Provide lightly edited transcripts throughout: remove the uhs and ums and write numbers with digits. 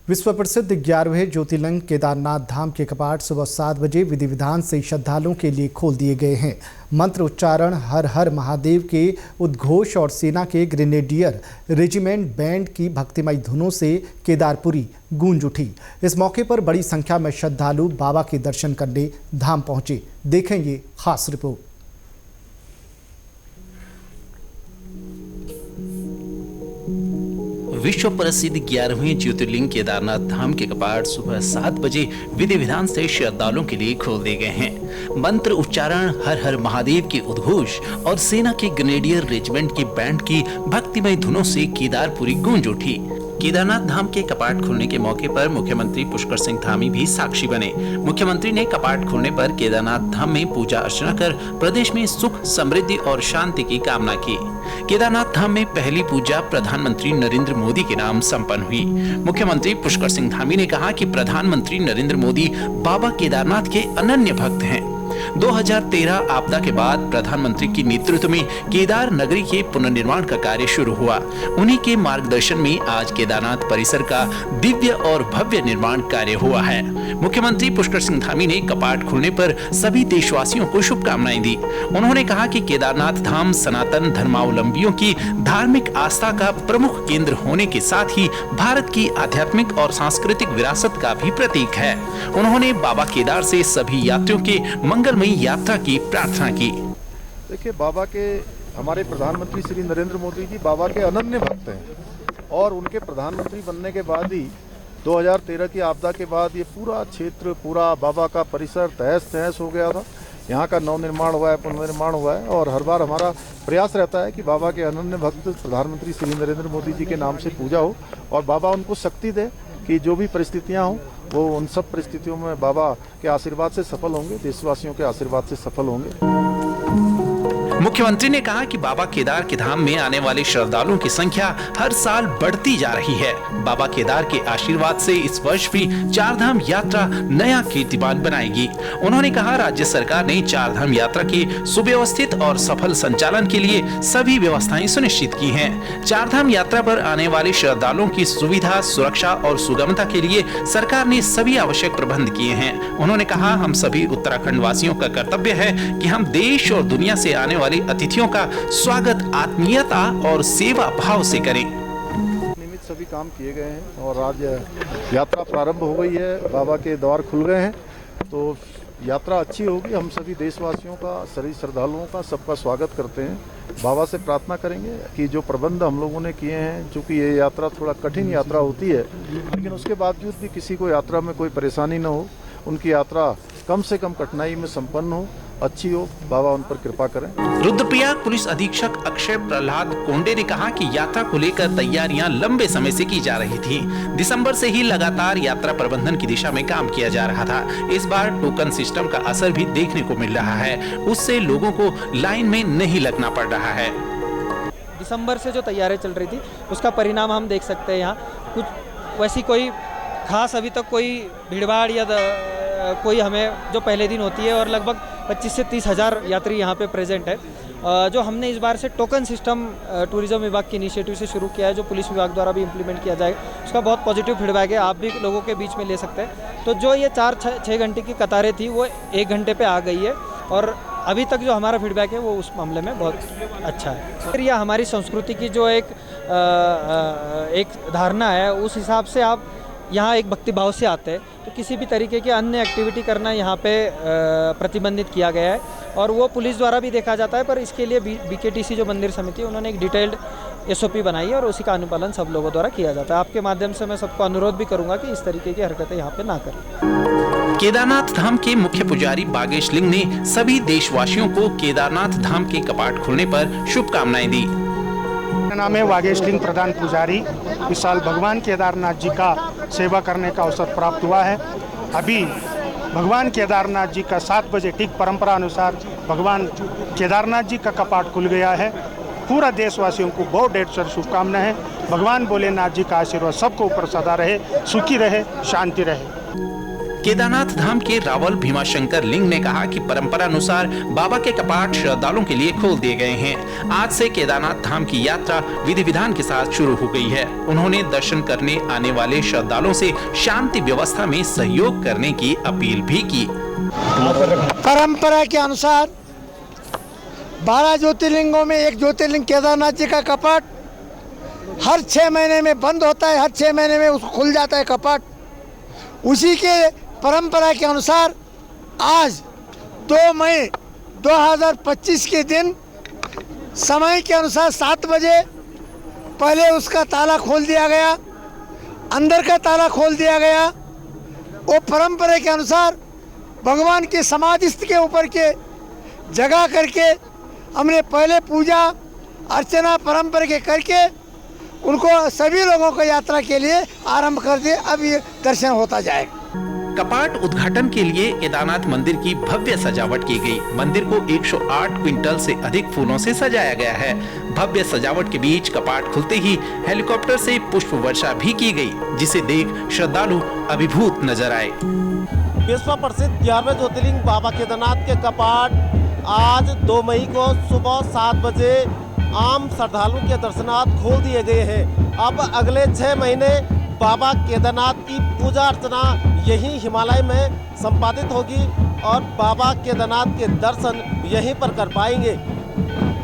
विश्व प्रसिद्ध 11वें ज्योतिर्लिंग केदारनाथ धाम के कपाट सुबह 7 बजे विधि विधान से श्रद्धालुओं के लिए खोल दिए गए हैं। मंत्र उच्चारण, हर हर महादेव के उद्घोष और सेना के ग्रेनेडियर रेजिमेंट बैंड की भक्तिमय धुनों से केदारपुरी गूंज उठी। इस मौके पर बड़ी संख्या में श्रद्धालु बाबा के दर्शन करने धाम पहुंचे। देखें ये खास रिपोर्ट। विश्व प्रसिद्ध 11वें ज्योतिर्लिंग केदारनाथ धाम के कपाट सुबह 7 बजे विधि विधान से श्रद्धालुओं के लिए खोल दिए गए हैं। मंत्र उच्चारण, हर हर महादेव के उद्घोष और सेना के ग्रेनेडियर रेजिमेंट की बैंड की भक्तिमय धुनों से केदारपुरी गूंज उठी। केदारनाथ धाम के कपाट खुलने के मौके पर मुख्यमंत्री पुष्कर सिंह धामी भी साक्षी बने। मुख्यमंत्री ने कपाट खुलने पर केदारनाथ धाम में पूजा अर्चना कर प्रदेश में सुख, समृद्धि और शांति की कामना की। केदारनाथ धाम में पहली पूजा प्रधानमंत्री नरेंद्र मोदी के नाम संपन्न हुई। मुख्यमंत्री पुष्कर सिंह धामी ने कहा कि प्रधानमंत्री नरेंद्र मोदी बाबा केदारनाथ के अनन्य भक्त हैं। 2013 आपदा के बाद प्रधानमंत्री की नेतृत्व में केदार नगरी के पुनर्निर्माण का कार्य शुरू हुआ। उन्हीं के मार्गदर्शन में आज केदारनाथ परिसर का दिव्य और भव्य निर्माण कार्य हुआ है। मुख्यमंत्री पुष्कर सिंह धामी ने कपाट खुलने पर सभी देशवासियों को शुभकामनाएं दी। उन्होंने कहा कि केदारनाथ धाम सनातन धर्मावलंबियों की धार्मिक आस्था का प्रमुख केंद्र होने के साथ ही भारत की आध्यात्मिक और सांस्कृतिक विरासत का भी प्रतीक है। उन्होंने बाबा केदार से सभी यात्रियों के मंगलमयी यात्रा की प्रार्थना की। देखिए, बाबा के हमारे प्रधानमंत्री श्री नरेंद्र मोदी जी बाबा के अनन्य भक्त हैं और उनके प्रधानमंत्री बनने के बाद ही 2013 की आपदा के बाद ये पूरा क्षेत्र, पूरा बाबा का परिसर तहस नहस हो गया था। यहाँ का नवनिर्माण हुआ है, पुनर्निर्माण हुआ है और हर बार हमारा प्रयास रहता है कि बाबा के अनन्य भक्त प्रधानमंत्री श्री नरेंद्र मोदी जी के नाम से पूजा हो और बाबा उनको शक्ति दे कि जो भी परिस्थितियाँ हों वो उन सब परिस्थितियों में बाबा के आशीर्वाद से सफल होंगे, देशवासियों के आशीर्वाद से सफल होंगे। मुख्यमंत्री ने कहा कि बाबा केदार के धाम में आने वाले श्रद्धालुओं की संख्या हर साल बढ़ती जा रही है। बाबा केदार के आशीर्वाद से इस वर्ष भी चारधाम यात्रा नया कीर्तिमान बनाएगी। उन्होंने कहा, राज्य सरकार ने चारधाम यात्रा के सुव्यवस्थित और सफल संचालन के लिए सभी व्यवस्थाएं सुनिश्चित की हैं। चारधाम यात्रा पर आने वाले श्रद्धालुओं की सुविधा, सुरक्षा और सुगमता के लिए सरकार ने सभी आवश्यक प्रबंध किए हैं। उन्होंने कहा, हम सभी उत्तराखंड वासियों का कर्तव्य है कि हम देश और दुनिया से आने वाले अतिथियों का स्वागत आत्मीयता और सेवा भाव से करें। नियमित सभी काम किए गए हैं और आज यात्रा प्रारंभ हो गई है। बाबा के द्वार खुल गए हैं तो यात्रा अच्छी होगी। हम सभी देशवासियों का, सभी श्रद्धालुओं का, सबका स्वागत करते हैं। बाबा से प्रार्थना करेंगे कि जो प्रबंध हम लोगों ने किए हैं, चूँकि ये यात्रा थोड़ा कठिन यात्रा होती है, लेकिन उसके बावजूद भी किसी को यात्रा में कोई परेशानी न हो, उनकी यात्रा कम से कम कठिनाई में संपन्न हो, अच्छी हो, बाबा उन पर कृपा करें। रुद्रप्रयाग पुलिस अधीक्षक अक्षय प्रहलाद कोंडे ने कहा कि यात्रा को लेकर तैयारियां लंबे समय से की जा रही थी। दिसंबर से ही लगातार यात्रा प्रबंधन की दिशा में काम किया जा रहा था। इस बार टोकन सिस्टम का असर भी देखने को मिल रहा है। उससे लोगों को लाइन में नहीं लगना पड़ रहा है। दिसंबर से जो तैयारियां चल रही थी उसका परिणाम हम देख सकते हैं। यहाँ कुछ वैसी कोई खास अभी तक कोई भीड़भाड़ या कोई हमें जो पहले दिन होती है और लगभग 25 से 30 हज़ार यात्री यहाँ पे प्रेजेंट है। जो हमने इस बार से टोकन सिस्टम टूरिज्म विभाग की इनिशिएटिव से शुरू किया है, जो पुलिस विभाग द्वारा भी इम्प्लीमेंट किया जाएगा, उसका बहुत पॉजिटिव फीडबैक है। आप भी लोगों के बीच में ले सकते हैं। तो जो ये 4-6 घंटे की कतारें थी वो 1 घंटे पे आ गई है और अभी तक जो हमारा फीडबैक है वो उस मामले में बहुत अच्छा है। फिर यह हमारी संस्कृति की जो एक धारणा है, उस हिसाब से आप यहाँ एक भक्तिभाव से आते हैं तो किसी भी तरीके की अन्य एक्टिविटी करना यहाँ पे प्रतिबंधित किया गया है और वो पुलिस द्वारा भी देखा जाता है। पर इसके लिए BKTC जो मंदिर समिति है, उन्होंने एक डिटेल्ड SOP बनाई है और उसी का अनुपालन सब लोगों द्वारा किया जाता है। आपके माध्यम से मैं सबको अनुरोध भी करूँगा कि इस तरीके की हरकतें यहाँ पे ना करें। केदारनाथ धाम के मुख्य पुजारी बागेश लिंग ने सभी देशवासियों को केदारनाथ धाम के कपाट खुलने पर शुभकामनाएं दी। मेरा नाम है वागेश लिंग, प्रधान पुजारी। इस साल भगवान केदारनाथ जी का सेवा करने का अवसर प्राप्त हुआ है। अभी भगवान केदारनाथ जी का 7 बजे ठीक परंपरा अनुसार भगवान केदारनाथ जी का कपाट खुल गया है। पूरा देशवासियों को बहुत ढेर सारी शुभकामनाएं हैं। भगवान भोलेनाथ जी का आशीर्वाद सबको ऊपर सदा रहे, सुखी रहे, शांति रहे। केदारनाथ धाम के रावल भीमाशंकर लिंग ने कहा कि परंपरा अनुसार बाबा के कपाट श्रद्धालुओं के लिए खोल दिए गए हैं। आज से केदारनाथ धाम की यात्रा विधि विधान के साथ शुरू हो गई है। उन्होंने दर्शन करने आने वाले श्रद्धालुओं से शांति व्यवस्था में सहयोग करने की अपील भी की। परंपरा के अनुसार 12 ज्योतिर्लिंगों में एक ज्योतिर्लिंग केदारनाथ जी का कपाट हर 6 महीने में बंद होता है, हर 6 महीने में उसको खुल जाता है कपाट। उसी के परंपरा के अनुसार आज 2 मई 2025 के दिन समय के अनुसार 7 बजे पहले उसका ताला खोल दिया गया, अंदर का ताला खोल दिया गया। वो परंपरा के अनुसार भगवान के समाधि के ऊपर के जगह करके हमने पहले पूजा अर्चना परंपरा के करके उनको सभी लोगों को यात्रा के लिए आरंभ कर दिए। अब ये दर्शन होता जाएगा। कपाट उद्घाटन के लिए केदारनाथ मंदिर की भव्य सजावट की गई। मंदिर को 108 क्विंटल से अधिक फूलों से सजाया गया है। भव्य सजावट के बीच कपाट खुलते ही हेलीकॉप्टर से पुष्प वर्षा भी की गई, जिसे देख श्रद्धालु अभिभूत नजर आए। विश्व प्रसिद्ध 11वें ज्योतिर्लिंग बाबा केदारनाथ के कपाट आज 2 मई को सुबह 7 बजे आम श्रद्धालुओं के दर्शनार्थ खोल दिए गए हैं। अब अगले 6 महीने बाबा केदारनाथ की पूजा अर्चना यहीं हिमालय में संपादित होगी और बाबा केदारनाथ के दर्शन यहीं पर कर पाएंगे।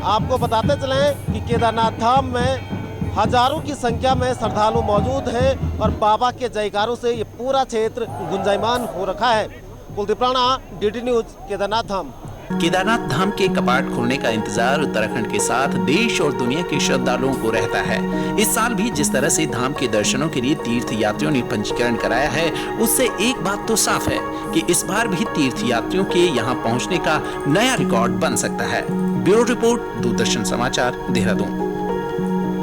आपको बताते चलें कि केदारनाथ धाम में हजारों की संख्या में श्रद्धालु मौजूद हैं और बाबा के जयकारों से ये पूरा क्षेत्र गुंजायमान हो रखा है। कुलदीप राणा, DD न्यूज, केदारनाथ धाम। केदारनाथ धाम के कपाट खुलने का इंतजार उत्तराखंड के साथ देश और दुनिया के श्रद्धालुओं को रहता है। इस साल भी जिस तरह से धाम के दर्शनों के लिए तीर्थ यात्रियों ने पंजीकरण कराया है, उससे एक बात तो साफ है कि इस बार भी तीर्थ यात्रियों के यहाँ पहुँचने का नया रिकॉर्ड बन सकता है। ब्यूरो रिपोर्ट, दूरदर्शन समाचार, देहरादून।